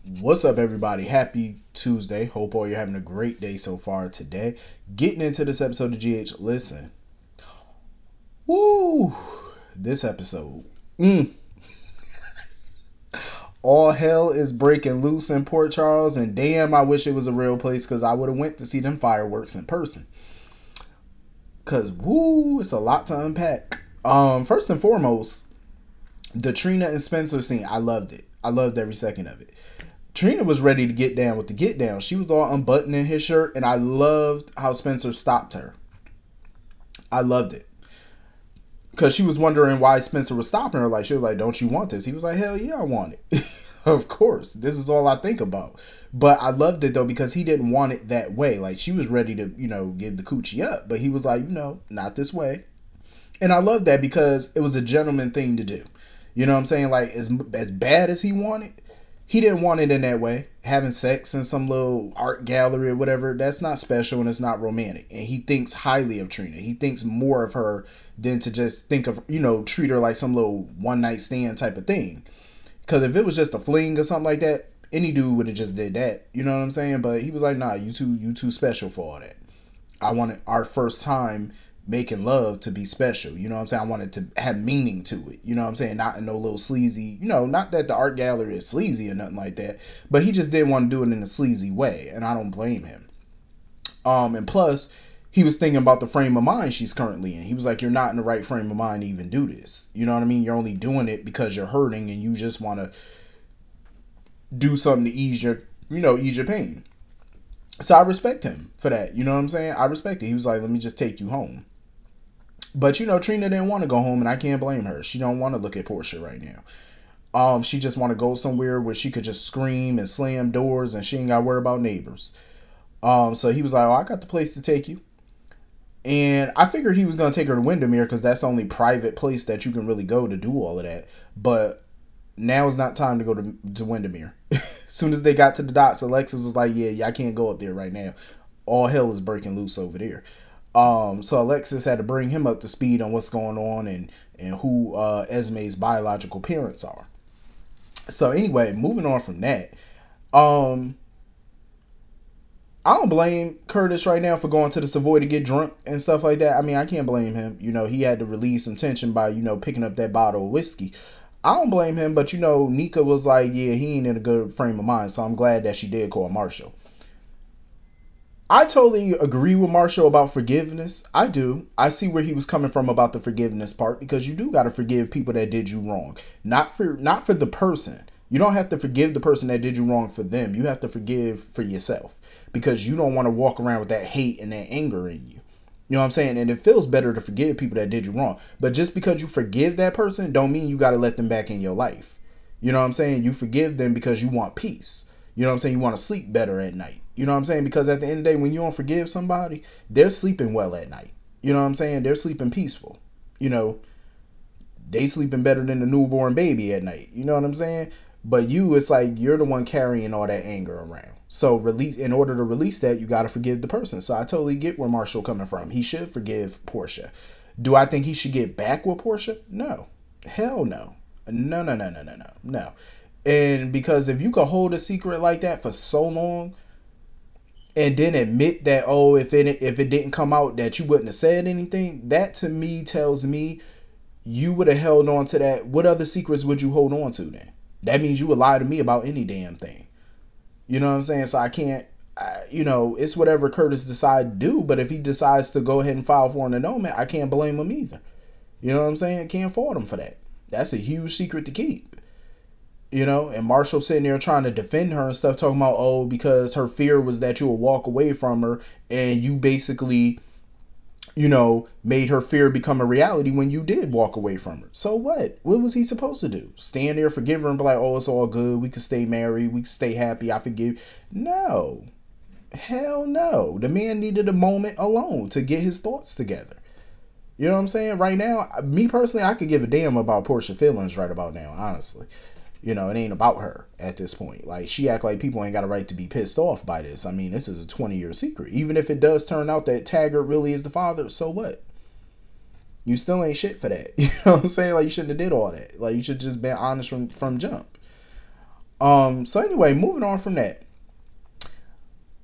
What's up, everybody? Happy Tuesday. Hope all you're having a great day so far today. Getting into this episode of GH. Listen. Woo! This episode. All hell is breaking loose in Port Charles, and damn, I wish it was a real place because I would have went to see them fireworks in person. Because, woo, it's a lot to unpack. First and foremost, the Trina and Spencer scene. I loved it. I loved every second of it. Trina was ready to get down with the get down. She was all unbuttoning his shirt, and I loved how Spencer stopped her. I loved it. Because she was wondering why Spencer was stopping her. Like, she was like, don't you want this? He was like, hell yeah, I want it. Of course. This is all I think about. But I loved it, though, because he didn't want it that way. Like, she was ready to, give the coochie up. But he was like, not this way. And I love that because it was a gentleman thing to do. You know what I'm saying? Like, as bad as he wanted, he didn't want it in that way. Having sex in some little art gallery or whatever, that's not special and it's not romantic. And he thinks highly of Trina. He thinks more of her than to just think of, treat her like some little one night stand type of thing. Because if it was just a fling or something like that, any dude would have just did that. You know what I'm saying? But he was like, nah, you too special for all that. I wanted our first time making love to be special. You know what I'm saying? I wanted to have meaning to it. You know what I'm saying? Not in no little sleazy, not that the art gallery is sleazy or nothing like that, but he just didn't want to do it in a sleazy way, and I don't blame him. And plus, he was thinking about the frame of mind she's currently in. He was like, you're not in the right frame of mind to even do this. You know what I mean? You're only doing it because you're hurting and you just want to do something to ease your pain. So I respect him for that. You know what I'm saying? I respect it. He was like, let me just take you home. But, Trina didn't want to go home, and I can't blame her. She don't want to look at Portia right now. She just want to go somewhere where she could just scream and slam doors, and she ain't got to worry about neighbors. So he was like, I got the place to take you. And I figured he was going to take her to Windermere because that's the only private place that you can really go to do all of that. But now is not time to go to Windermere. As soon as they got to the docks, Alexis was like, yeah, I can't go up there right now. All hell is breaking loose over there. So Alexis had to bring him up to speed on what's going on and who Esme's biological parents are. So anyway, moving on from that, I don't blame Curtis right now for going to the Savoy to get drunk and stuff like that. I mean, I can't blame him. He had to release some tension by, picking up that bottle of whiskey. I don't blame him, but Nika was like, yeah, he ain't in a good frame of mind, so I'm glad that she did call Marshall. I totally agree with Marshall about forgiveness. I do. I see where he was coming from about the forgiveness part, because you do got to forgive people that did you wrong. Not for the person. You don't have to forgive the person that did you wrong for them. You have to forgive for yourself, because you don't want to walk around with that hate and that anger in you. You know what I'm saying? And it feels better to forgive people that did you wrong. But just because you forgive that person don't mean you got to let them back in your life. You know what I'm saying? You forgive them because you want peace. You know what I'm saying? You want to sleep better at night. You know what I'm saying? Because at the end of the day, when you don't forgive somebody, they're sleeping well at night. You know what I'm saying? They're sleeping peaceful. They sleeping better than the newborn baby at night. You know what I'm saying? But it's like you're the one carrying all that anger around. So in order to release that, you got to forgive the person. So I totally get where Marshall coming from. He should forgive Portia. Do I think he should get back with Portia? No. Hell no. No. And because if you could hold a secret like that for so long and then admit that, if it didn't come out that you wouldn't have said anything, that to me tells me you would have held on to that. What other secrets would you hold on to then? That means you would lie to me about any damn thing. You know what I'm saying? So I can't, it's whatever Curtis decides to do. But if he decides to go ahead and file for an annulment, I can't blame him either. You know what I'm saying? Can't fault him for that. That's a huge secret to keep. And Marshall sitting there trying to defend her and stuff, talking about, because her fear was that you would walk away from her, and you basically, made her fear become a reality when you did walk away from her. So what? What was he supposed to do? Stand there, forgive her, and be like, it's all good. We can stay married. We can stay happy. I forgive. No. Hell no. The man needed a moment alone to get his thoughts together. You know what I'm saying? Right now, me personally, I could give a damn about Portia's feelings right about now, honestly. It ain't about her at this point. Like, she act like people ain't got a right to be pissed off by this. I mean, this is a 20-year secret. Even if it does turn out that Taggart really is the father, so what? You still ain't shit for that. You know what I'm saying? Like, you shouldn't have did all that. Like, you should just been honest from jump. So anyway, moving on from that.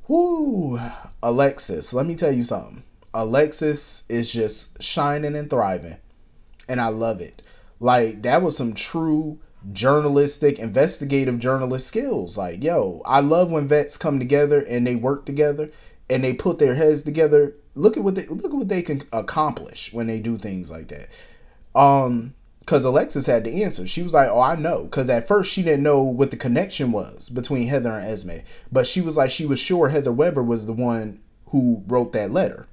Whoo, Alexis. Let me tell you something. Alexis is just shining and thriving, and I love it. Like, that was some true journalistic, investigative journalist skills. Like, yo, I love when vets come together and they work together and they put their heads together. Look at what they can accomplish when they do things like that. Because Alexis had the answer. She was like, oh, I know. Because at first she didn't know what the connection was between Heather and Esme. But she was like, she was sure Heather Weber was the one who wrote that letter.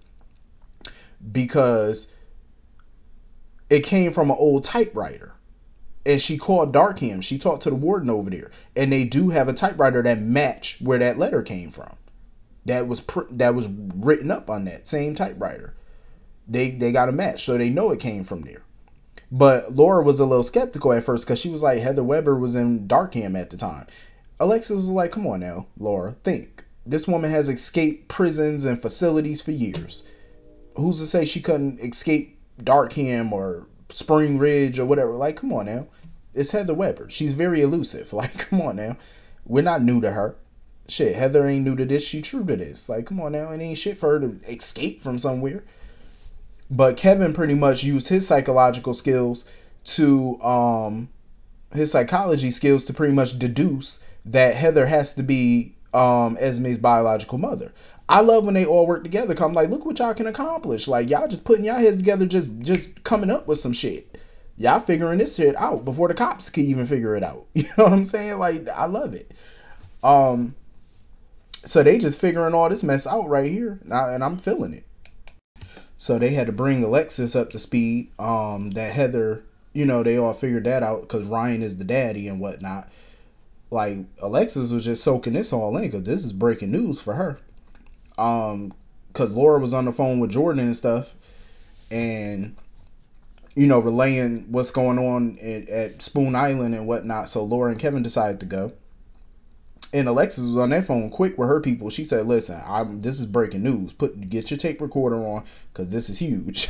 Because it came from an old typewriter. And she called Darkham. She talked to the warden over there. And they do have a typewriter that matched where that letter came from. That was written up on that same typewriter. They got a match. So they know it came from there. But Laura was a little skeptical at first because she was like, Heather Weber was in Darkham at the time. Alexis was like, come on now, Laura, think. This woman has escaped prisons and facilities for years. Who's to say she couldn't escape Darkham or Spring Ridge or whatever? Like, come on now. It's Heather Weber. She's very elusive. Like, come on now. We're not new to her. Shit, Heather ain't new to this. She true to this. Like, come on now. It ain't shit for her to escape from somewhere. But Kevin pretty much used his psychological skills to, his psychology skills to pretty much deduce that Heather has to be Esme's biological mother. I love when they all work together. Cause I'm like, look what y'all can accomplish. Like, y'all just putting y'all heads together, just coming up with some shit. Y'all figuring this shit out before the cops can even figure it out. You know what I'm saying? Like, I love it. So they just figuring all this mess out right here, and I'm feeling it. So they had to bring Alexis up to speed. That Heather, you know, they all figured that out because Ryan is the daddy and whatnot. Like, Alexis was just soaking this all in because this is breaking news for her. Because Laura was on the phone with Jordan and stuff, and you know, relaying what's going on at Spoon Island and whatnot. So Laura and Kevin decided to go. And Alexis was on that phone quick with her people. She said, listen, this is breaking news. Get your tape recorder on because this is huge.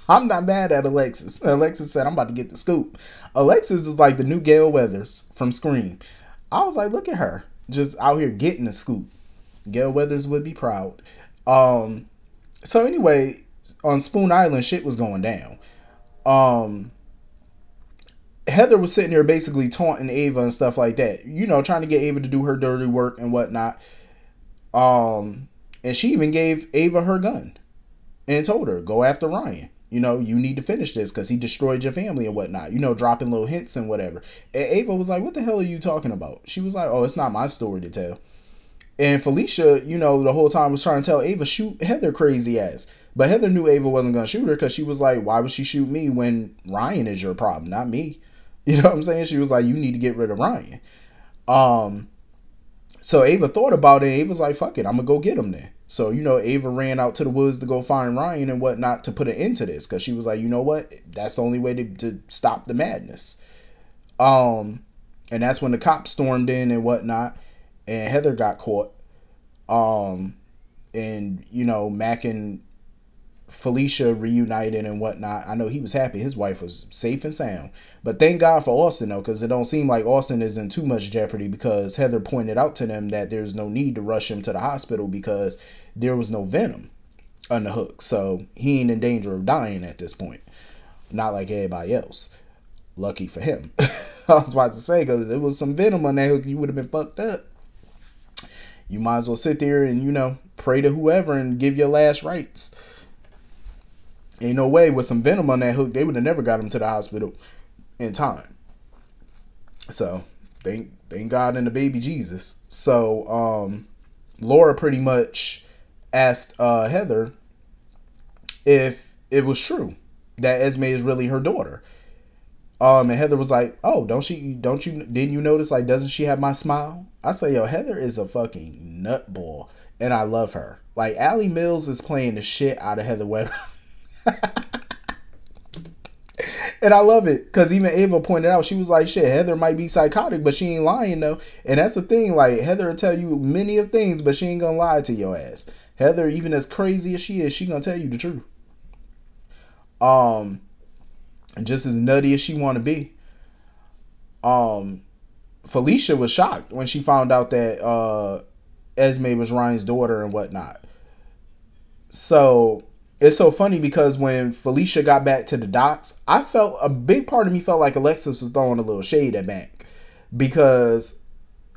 I'm not mad at Alexis. Alexis said, I'm about to get the scoop. Alexis is like the new Gale Weathers from Scream. I was like, look at her. Just out here getting the scoop. Gale Weathers would be proud. So anyway, on Spoon Island, shit was going down. Heather was sitting there basically taunting Ava and stuff like that. You know, trying to get Ava to do her dirty work and whatnot. And she even gave Ava her gun and told her, go after Ryan. You know, you need to finish this because he destroyed your family and whatnot. You know, dropping little hints and whatever. And Ava was like, what the hell are you talking about? She was like, oh, it's not my story to tell. And Felicia, you know, the whole time was trying to tell Ava, shoot Heather crazy ass. But Heather knew Ava wasn't going to shoot her because she was like, why would she shoot me when Ryan is your problem, not me? You know what I'm saying? She was like, you need to get rid of Ryan. So Ava thought about it. Ava was like, fuck it, I'm going to go get him then. So, you know, Ava ran out to the woods to go find Ryan and whatnot to put an end to this. Because she was like, you know what? That's the only way to stop the madness. And that's when the cops stormed in and whatnot. And Heather got caught. And, you know, Mac and Felicia reunited and whatnot. I know he was happy his wife was safe and sound. But thank God for Austin, though, because it don't seem like Austin is in too much jeopardy because Heather pointed out to them that there's no need to rush him to the hospital because there was no venom on the hook. So he ain't in danger of dying at this point. Not like everybody else. Lucky for him. I was about to say, because if there was some venom on that hook, you would have been fucked up. You might as well sit there and, you know, pray to whoever and give your last rites. Ain't no way with some venom on that hook, they would have never got him to the hospital in time. So, thank God and the baby Jesus. So, Laura pretty much asked Heather if it was true that Esme is really her daughter. And Heather was like, oh, didn't you notice, like, doesn't she have my smile? I say, yo, Heather is a fucking nutball, and I love her. Like, Allie Mills is playing the shit out of Heather Weber. And I love it because even Ava pointed out, she was like, shit, Heather might be psychotic, but she ain't lying though. And that's the thing, like, Heather will tell you many of things, but she ain't gonna lie to your ass. Heather, even as crazy as she gonna tell you the truth. Just as nutty as she want to be. Felicia was shocked when she found out that Esme was Ryan's daughter and whatnot. So it's so funny because when Felicia got back to the docks, I felt a big part of me felt like Alexis was throwing a little shade at Mac, because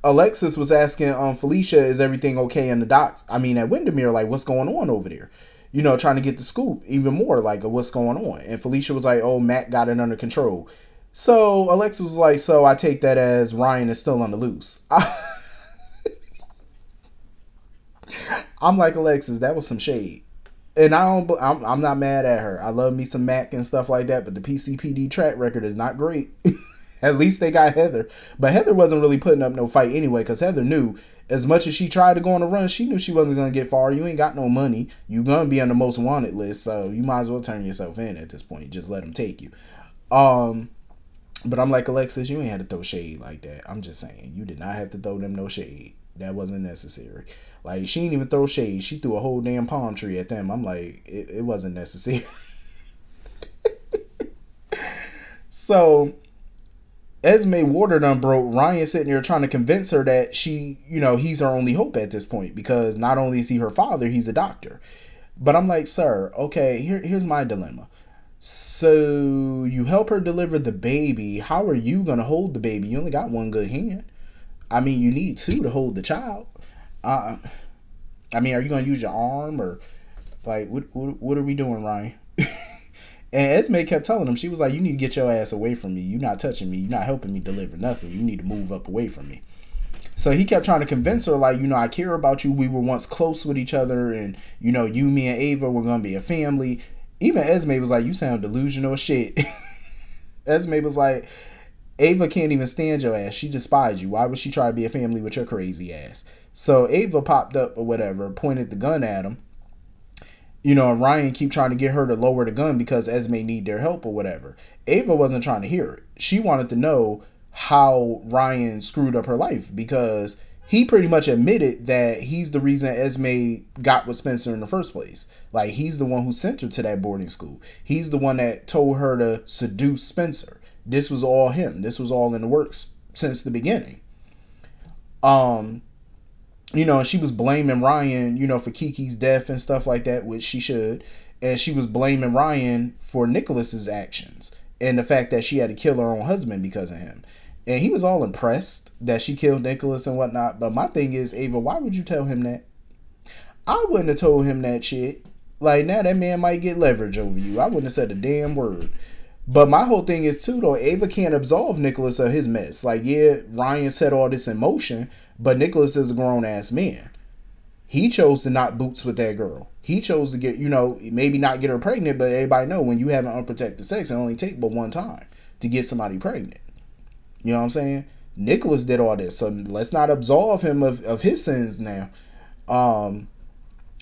Alexis was asking Felicia, is everything okay in the docks? I mean, at Windermere, like, what's going on over there? You know, trying to get the scoop even more, like, of what's going on. And Felicia was like, oh, Mac got it under control. So Alexis was like, so I take that as Ryan is still on the loose. I'm like, Alexis, that was some shade. And I'm not mad at her. I love me some Mac and stuff like that, but the PCPD track record is not great. At least they got Heather. But Heather wasn't really putting up no fight anyway, because Heather knew as much as she tried to go on a run, she knew she wasn't going to get far. You ain't got no money. You're going to be on the most wanted list, so you might as well turn yourself in at this point. Just let them take you. But I'm like, Alexis, you ain't had to throw shade like that. I'm just saying, you did not have to throw them no shade. That wasn't necessary. Like, she didn't even throw shade. She threw a whole damn palm tree at them. I'm like, it wasn't necessary. So Esme water done broke. Ryan sitting there trying to convince her that she, you know, he's her only hope at this point, because not only is he her father, he's a doctor. But I'm like, sir, okay, here's my dilemma. So you help her deliver the baby. How are you going to hold the baby? You only got one good hand. I mean, you need two to hold the child. I mean, are you going to use your arm, or like, what are we doing, Ryan? And Esme kept telling him, she was like, you need to get your ass away from me. You're not touching me. You're not helping me deliver nothing. You need to move up away from me. So he kept trying to convince her, like, you know, I care about you. We were once close with each other, and, you know, you, me, and Ava were going to be a family. Even Esme was like, you sound delusional as shit. Esme was like, Ava can't even stand your ass. She despises you. Why would she try to be a family with your crazy ass? So Ava popped up or whatever, pointed the gun at him. You know, and Ryan keep trying to get her to lower the gun because Esme need their help or whatever. Ava wasn't trying to hear it. She wanted to know how Ryan screwed up her life, because he pretty much admitted that he's the reason Esme got with Spencer in the first place. Like, he's the one who sent her to that boarding school. He's the one that told her to seduce Spencer. This was all him. This was all in the works since the beginning. You know, she was blaming Ryan, you know, for Kiki's death and stuff like that, which she should. And she was blaming Ryan for Nicholas's actions and the fact that she had to kill her own husband because of him. And he was all impressed that she killed Nicholas and whatnot. But my thing is, Ava, why would you tell him that? I wouldn't have told him that shit. Like, now that man might get leverage over you. I wouldn't have said a damn word. But my whole thing is, too, though, Ava can't absolve Nicholas of his mess. Like, yeah, Ryan set all this in motion, but Nicholas is a grown-ass man. He chose to not boots with that girl. He chose to get, you know, maybe not get her pregnant, but everybody know when you have an unprotected sex, it only takes but one time to get somebody pregnant. You know what I'm saying? Nicholas did all this, so let's not absolve him of his sins now.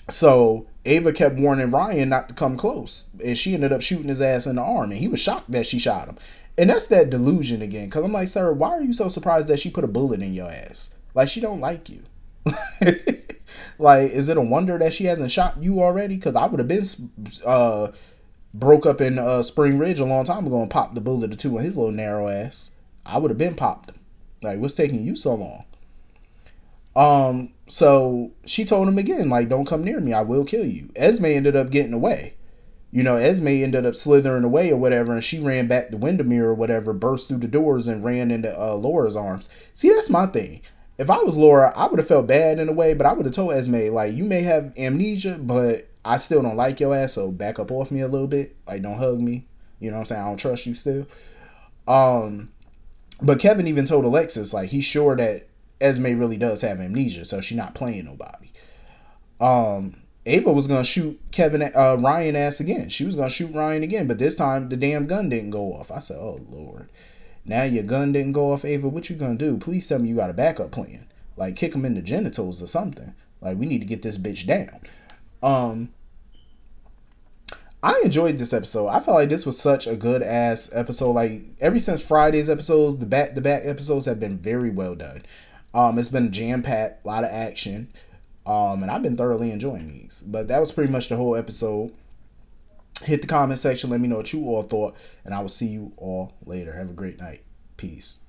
So Ava kept warning Ryan not to come close, and she ended up shooting his ass in the arm, and he was shocked that she shot him. And that's that delusion again, because I'm like, sir, why are you so surprised that she put a bullet in your ass? Like, she don't like you. Like, is it a wonder that she hasn't shot you already? Because I would have been broke up in Spring Ridge a long time ago and popped the bullet or two in his little narrow ass. I would have been popped him. Like, what's taking you so long? So she told him again, like, don't come near me, I will kill you. Esme ended up getting away. You know, Esme ended up slithering away or whatever, and she ran back to Windermere or whatever, burst through the doors and ran into Laura's arms. See, that's my thing. If I was Laura, I would have felt bad in a way, but I would have told Esme, like, you may have amnesia, but I still don't like your ass, so back up off me a little bit. Like, don't hug me. You know what I'm saying? I don't trust you still. But Kevin even told Alexis, like, he's sure that Esme really does have amnesia, so she's not playing nobody. Ava was gonna shoot Ryan ass again. She was gonna shoot Ryan again, but this time the damn gun didn't go off. I said, oh Lord, now your gun didn't go off, Ava. What you gonna do? Please tell me you got a backup plan. Like, kick him in the genitals or something. Like, we need to get this bitch down. I enjoyed this episode. I felt like this was such a good ass episode. Like, ever since Friday's episodes, the back-to-back episodes have been very well done. It's been jam-packed, a lot of action. And I've been thoroughly enjoying these. But that was pretty much the whole episode. Hit the comment section. Let me know what you all thought. And I will see you all later. Have a great night. Peace.